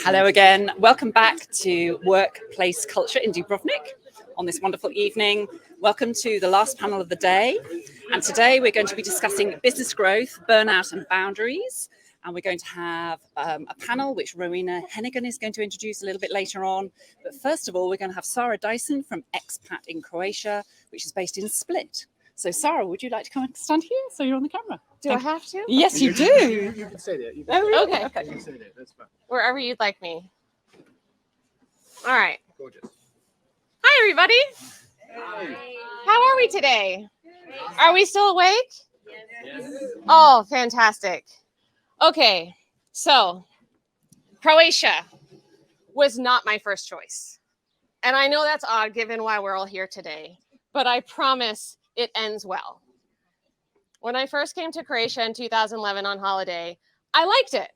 Hello again. Welcome back to Workplace Culture in Dubrovnik on this wonderful evening. Welcome to the last panel of the day. And today we're going to be discussing business growth, burnout and boundaries. And we're going to have a panel which Rowena Hennigan is going to introduce a little bit later on. But first of all, we're going to have Sara Dyson from Expat in Croatia, which is based in Split. So Sara, would you like to come and stand here so you're on the camera? Do I have to? Yes, you do. You can say that. Okay. You can say that. That's fine. Wherever you'd like me. All right. Gorgeous. Hi, everybody. Hi. How are we today? Are we still awake? Yes. Oh, fantastic. Okay. So, Croatia was not my first choice. And I know that's odd given why we're all here today, but I promise it ends well. When I first came to Croatia in 2011 on holiday, I liked it.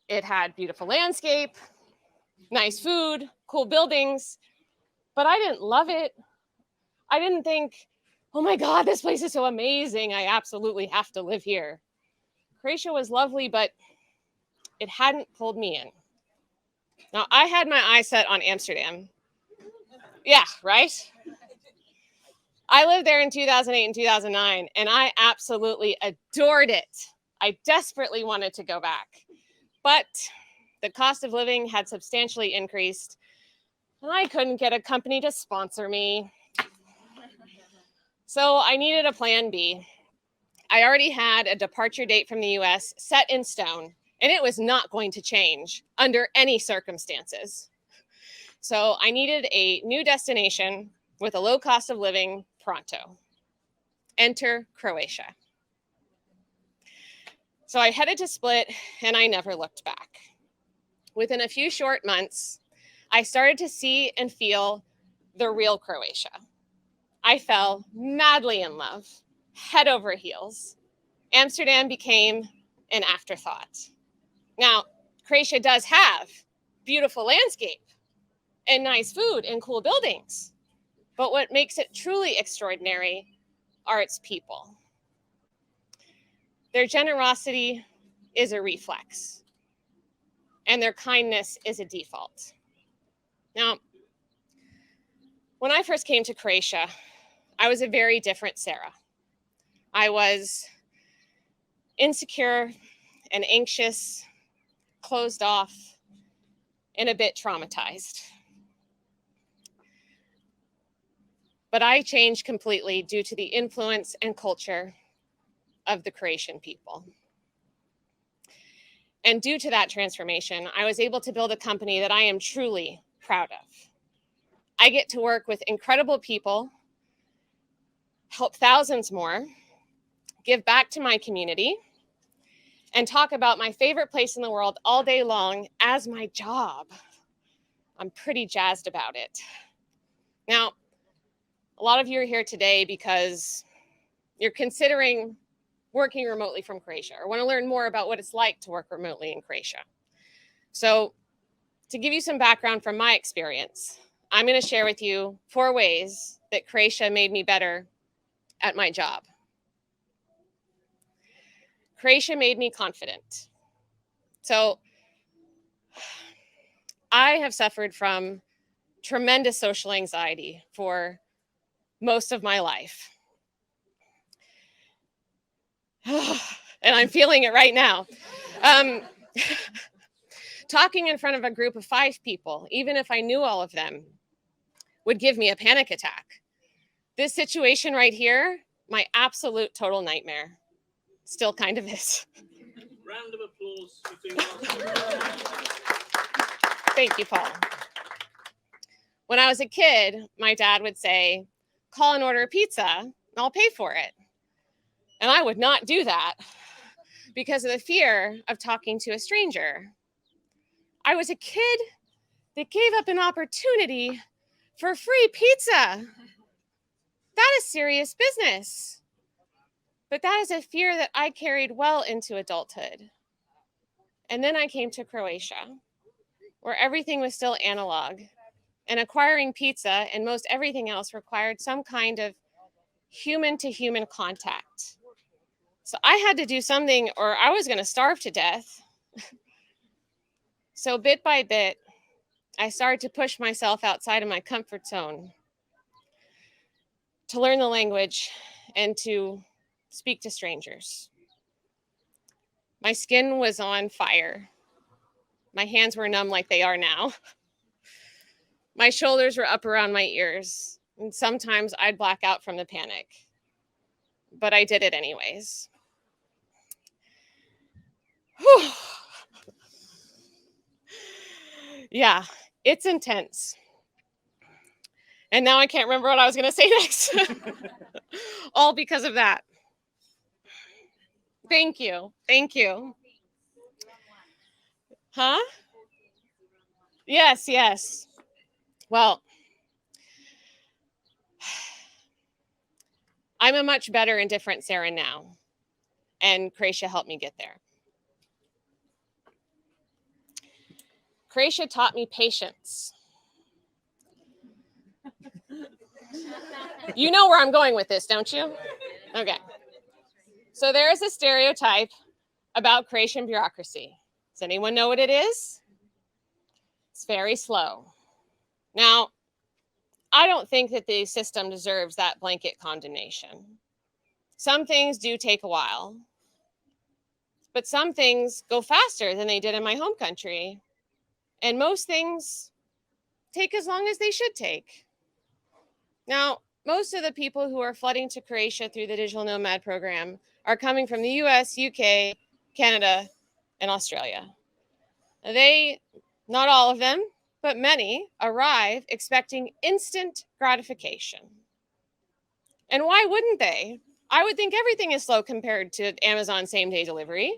It had beautiful landscape, nice food, cool buildings, but I didn't love it. I didn't think, oh my God, this place is so amazing. I absolutely have to live here. Croatia was lovely, but it hadn't pulled me in. Now, I had my eyes set on Amsterdam. Yeah, right? I lived there in 2008 and 2009, and I absolutely adored it. I desperately wanted to go back, but the cost of living had substantially increased, and I couldn't get a company to sponsor me. So I needed a plan B. I already had a departure date from the US set in stone, and it was not going to change under any circumstances. So I needed a new destination with a low cost of living pronto. Enter Croatia. So I headed to Split and I never looked back. Within a few short months, I started to see and feel the real Croatia. I fell madly in love, head over heels. Amsterdam became an afterthought. Now, Croatia does have beautiful landscape and nice food and cool buildings. But what makes it truly extraordinary are its people. Their generosity is a reflex, and their kindness is a default. Now, when I first came to Croatia, I was a very different Sara. I was insecure and anxious, closed off, and a bit traumatized. But I changed completely due to the influence and culture of the Croatian people. And due to that transformation, I was able to build a company that I am truly proud of. I get to work with incredible people, help thousands more, give back to my community, and talk about my favorite place in the world all day long as my job. I'm pretty jazzed about it. Now, a lot of you are here today because you're considering working remotely from Croatia or want to learn more about what it's like to work remotely in Croatia. So to give you some background from my experience, I'm going to share with you 4 ways that Croatia made me better at my job. Croatia made me confident. So I have suffered from tremendous social anxiety for most of my life. And I'm feeling it right now. Talking in front of a group of 5 people, even if I knew all of them, would give me a panic attack. This situation right here, my absolute total nightmare. Still kind of is. Round of applause. Thank you, Paul. When I was a kid, my dad would say, call and order a pizza, and I'll pay for it. And I would not do that because of the fear of talking to a stranger. I was a kid that gave up an opportunity for free pizza. That is serious business. But that is a fear that I carried well into adulthood. And then I came to Croatia, where everything was still analog, and acquiring pizza and most everything else required some kind of human-to-human contact. So I had to do something or I was going to starve to death. So bit by bit, I started to push myself outside of my comfort zone to learn the language and to speak to strangers. My skin was on fire. My hands were numb like they are now. My shoulders were up around my ears, and sometimes I'd black out from the panic. But I did it anyways. Whew. Yeah, it's intense. And now I can't remember what I was going to say next. All because of that. Thank you. Thank you. Huh? Yes, yes. Well, I'm a much better and different Sara now, and Croatia helped me get there. Croatia taught me patience. You know where I'm going with this, don't you? Okay. So there is a stereotype about Croatian bureaucracy. Does anyone know what it is? It's very slow. Now, I don't think that the system deserves that blanket condemnation. Some things do take a while, but some things go faster than they did in my home country. And most things take as long as they should take. Now, most of the people who are flooding to Croatia through the Digital Nomad program are coming from the US, UK, Canada, and Australia. They, not all of them, but many, arrive expecting instant gratification. And why wouldn't they? I would think everything is slow compared to Amazon same-day delivery.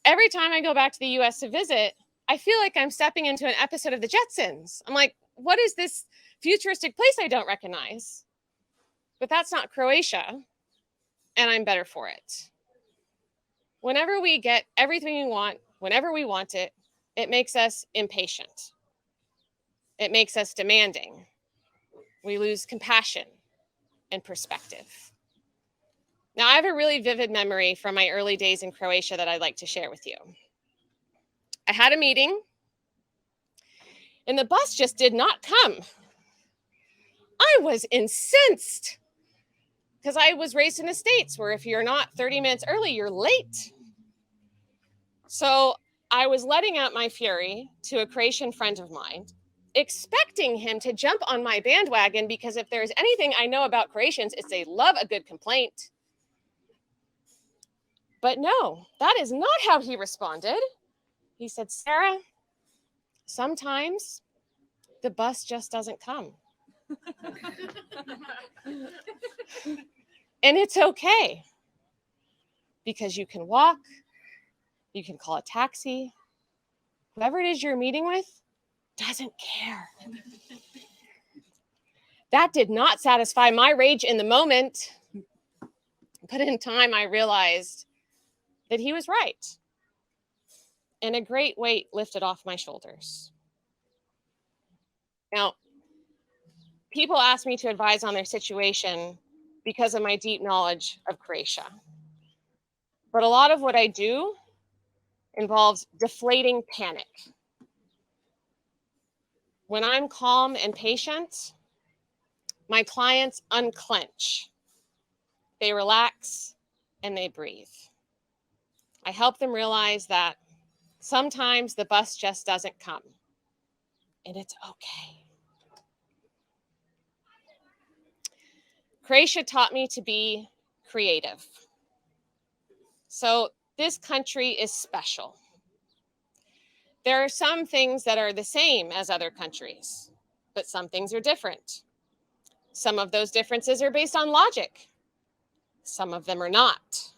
Every time I go back to the US to visit, I feel like I'm stepping into an episode of the Jetsons. I'm like, what is this futuristic place I don't recognize? But that's not Croatia, and I'm better for it. Whenever we get everything we want, whenever we want it, it makes us impatient. It makes us demanding. We lose compassion and perspective. Now, I have a really vivid memory from my early days in Croatia that I'd like to share with you. I had a meeting, and the bus just did not come. I was incensed because I was raised in the States where if you're not 30 minutes early, you're late. So I was letting out my fury to a Croatian friend of mine, expecting him to jump on my bandwagon because if there's anything I know about Croatians, it's they love a good complaint. But no, that is not how he responded. He said, Sara, sometimes the bus just doesn't come. And it's okay because you can walk, you can call a taxi. Whoever it is you're meeting with doesn't care. That did not satisfy my rage in the moment. But in time, I realized that he was right. And a great weight lifted off my shoulders. Now, people ask me to advise on their situation because of my deep knowledge of Croatia. But a lot of what I do involves deflating panic. When I'm calm and patient, my clients unclench. They relax and they breathe. I help them realize that sometimes the bus just doesn't come, and it's okay. Croatia taught me to be creative. So this country is special. There are some things that are the same as other countries, but some things are different. Some of those differences are based on logic. Some of them are not.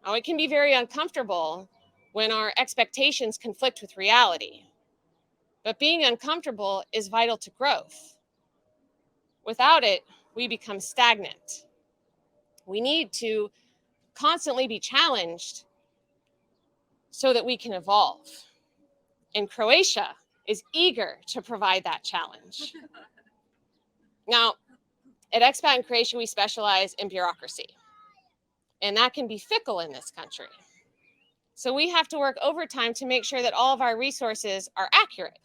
Now, it can be very uncomfortable when our expectations conflict with reality. But being uncomfortable is vital to growth. Without it, we become stagnant. We need to constantly be challenged so that we can evolve. And Croatia is eager to provide that challenge. Now, at Expat in Croatia, we specialize in bureaucracy. And that can be fickle in this country. So we have to work overtime to make sure that all of our resources are accurate.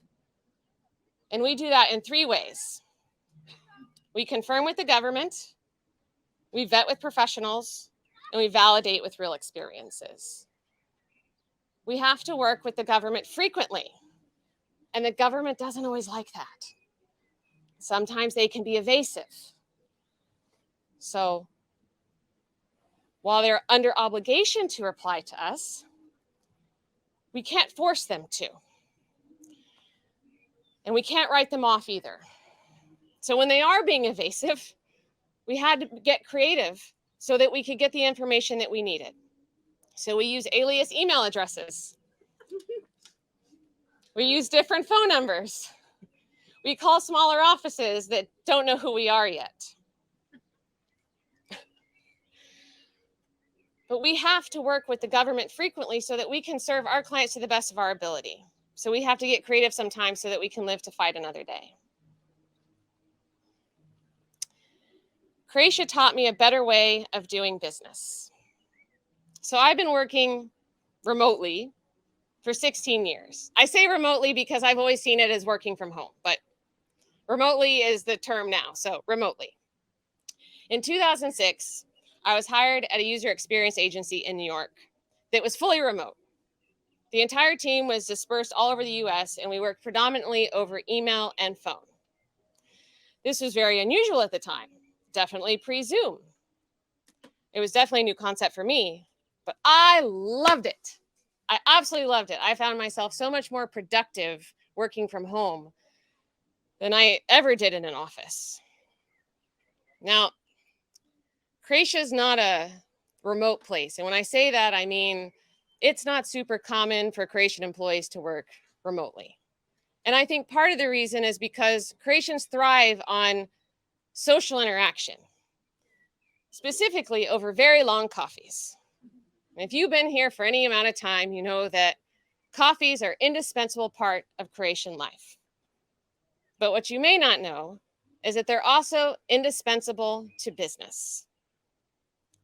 And we do that in 3 ways. We confirm with the government, we vet with professionals, and we validate with real experiences. We have to work with the government frequently, and the government doesn't always like that. Sometimes they can be evasive. So while they're under obligation to reply to us, we can't force them to. And we can't write them off either. So when they are being evasive, we had to get creative so that we could get the information that we needed. So we use alias email addresses. We use different phone numbers. We call smaller offices that don't know who we are yet. But we have to work with the government frequently so that we can serve our clients to the best of our ability. So we have to get creative sometimes so that we can live to fight another day. Croatia taught me a better way of doing business. So I've been working remotely for 16 years. I say remotely because I've always seen it as working from home, but remotely is the term now, so remotely. In 2006, I was hired at a user experience agency in New York that was fully remote. The entire team was dispersed all over the US, and we worked predominantly over email and phone. This was very unusual at the time, definitely pre-Zoom. It was definitely a new concept for me, but I loved it. I absolutely loved it. I found myself so much more productive working from home than I ever did in an office. Now, Croatia is not a remote place. And when I say that, I mean, it's not super common for Croatian employees to work remotely. And I think part of the reason is because Croatians thrive on social interaction, specifically over very long coffees. And if you've been here for any amount of time, you know that coffees are an indispensable part of Croatian life. But what you may not know is that they're also indispensable to business.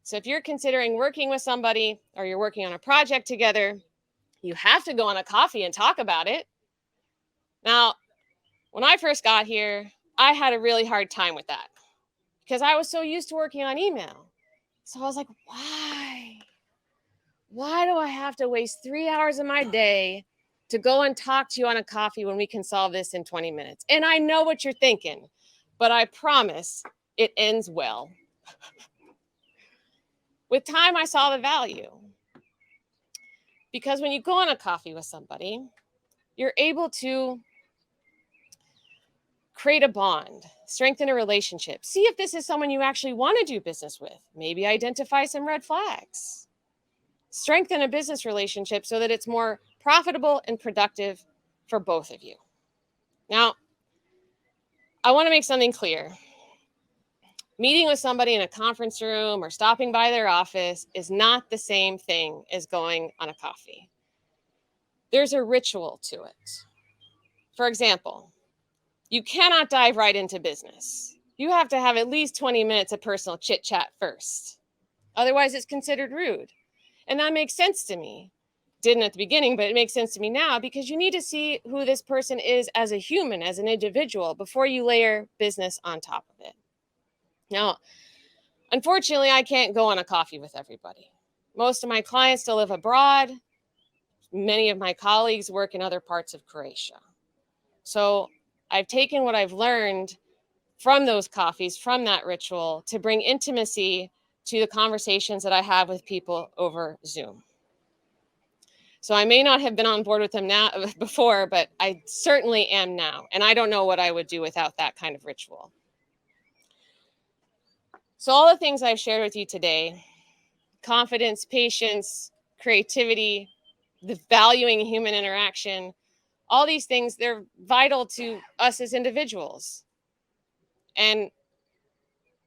So if you're considering working with somebody or you're working on a project together, you have to go on a coffee and talk about it. Now, when I first got here, I had a really hard time with that because I was so used to working on email. So I was like, why? Why do I have to waste 3 hours of my day to go and talk to you on a coffee when we can solve this in 20 minutes? And I know what you're thinking, but I promise it ends well. With time, I saw the value. Because when you go on a coffee with somebody, you're able to create a bond, strengthen a relationship, see if this is someone you actually want to do business with, maybe identify some red flags, strengthen a business relationship so that it's more profitable and productive for both of you. Now, I want to make something clear. Meeting with somebody in a conference room or stopping by their office is not the same thing as going on a coffee. There's a ritual to it. For example, you cannot dive right into business. You have to have at least 20 minutes of personal chit chat first. Otherwise, it's considered rude. And that makes sense to me. Didn't at the beginning, but it makes sense to me now because you need to see who this person is as a human, as an individual, before you layer business on top of it. Now, unfortunately, I can't go on a coffee with everybody. Most of my clients still live abroad. Many of my colleagues work in other parts of Croatia. So I've taken what I've learned from those coffees, from that ritual, to bring intimacy to the conversations that I have with people over Zoom. So I may not have been on board with them now before, but I certainly am now. And I don't know what I would do without that kind of ritual. So all the things I've shared with you today, confidence, patience, creativity, the valuing human interaction, all these things, they're vital to us as individuals. And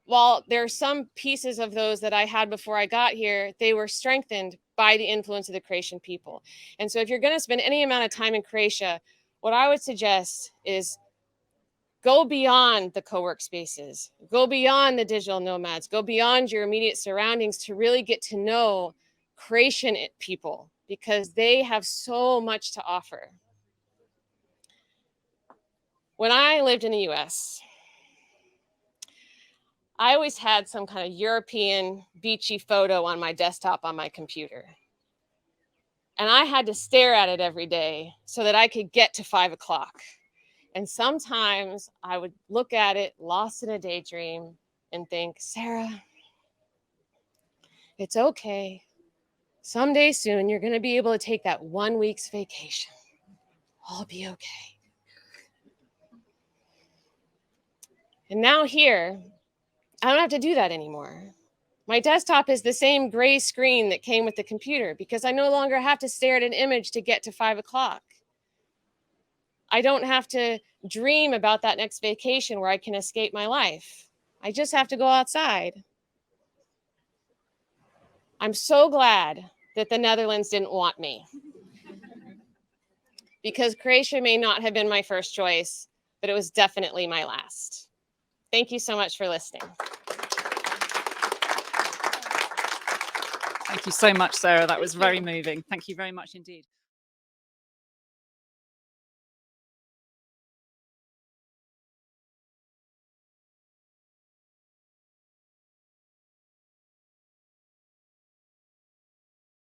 while there are some pieces of those that I had before I got here, they were strengthened by the influence of the Croatian people. And so if you're going to spend any amount of time in Croatia, what I would suggest is Go beyond the co-work spaces, go beyond the digital nomads, go beyond your immediate surroundings to really get to know Croatian people, because they have so much to offer. When I lived in the US, I always had some kind of European beachy photo on my desktop on my computer. And I had to stare at it every day so that I could get to 5 o'clock. And sometimes I would look at it, lost in a daydream, and think, Sarah, it's okay. Someday soon, you're going to be able to take that 1 week's vacation. I'll be okay. And now here, I don't have to do that anymore. My desktop is the same gray screen that came with the computer because I no longer have to stare at an image to get to 5 o'clock. I don't have to dream about that next vacation where I can escape my life. I just have to go outside. I'm so glad that the Netherlands didn't want me, because Croatia may not have been my first choice, but it was definitely my last. Thank you so much for listening. Thank you so much, Sarah. That was very moving. Thank you very much indeed.